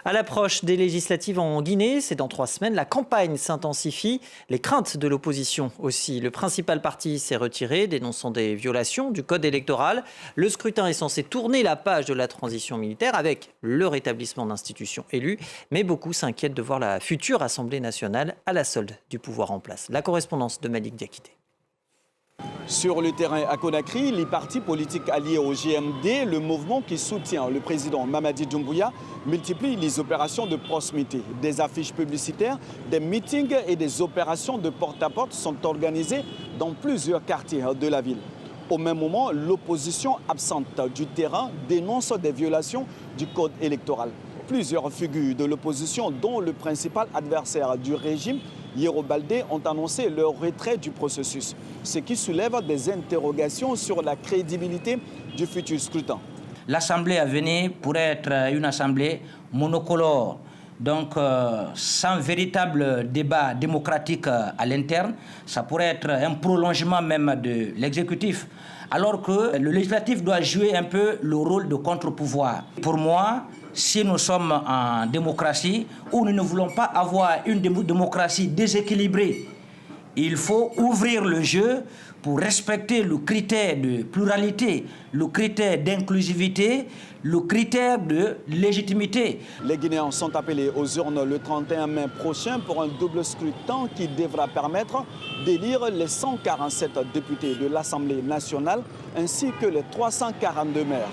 À l'approche des législatives en Guinée, c'est dans 3 semaines, la campagne s'intensifie. Les craintes de l'opposition aussi. Le principal parti s'est retiré, dénonçant des violations du code électoral. Le scrutin est censé tourner la page de la transition militaire avec le rétablissement d'institutions élues. Mais beaucoup s'inquiètent de voir la future Assemblée nationale à la solde du pouvoir en place. La correspondance de Malik Diakité. Sur le terrain à Conakry, les partis politiques alliés au GMD, le mouvement qui soutient le président Mamadi Doumbouya, multiplient les opérations de proximité. Des affiches publicitaires, des meetings et des opérations de porte-à-porte sont organisées dans plusieurs quartiers de la ville. Au même moment, l'opposition absente du terrain dénonce des violations du code électoral. Plusieurs figures de l'opposition, dont le principal adversaire du régime, Yero Baldé, ont annoncé leur retrait du processus, ce qui soulève des interrogations sur la crédibilité du futur scrutin. L'Assemblée à venir pourrait être une assemblée monocolore, donc sans véritable débat démocratique à l'interne. Ça pourrait être un prolongement même de l'exécutif, alors que le législatif doit jouer un peu le rôle de contre-pouvoir. Pour moi, si nous sommes en démocratie, où nous ne voulons pas avoir une démocratie déséquilibrée, il faut ouvrir le jeu pour respecter le critère de pluralité, le critère d'inclusivité, le critère de légitimité. Les Guinéens sont appelés aux urnes le 31 mai prochain pour un double scrutin qui devra permettre d'élire les 147 députés de l'Assemblée nationale ainsi que les 342 maires.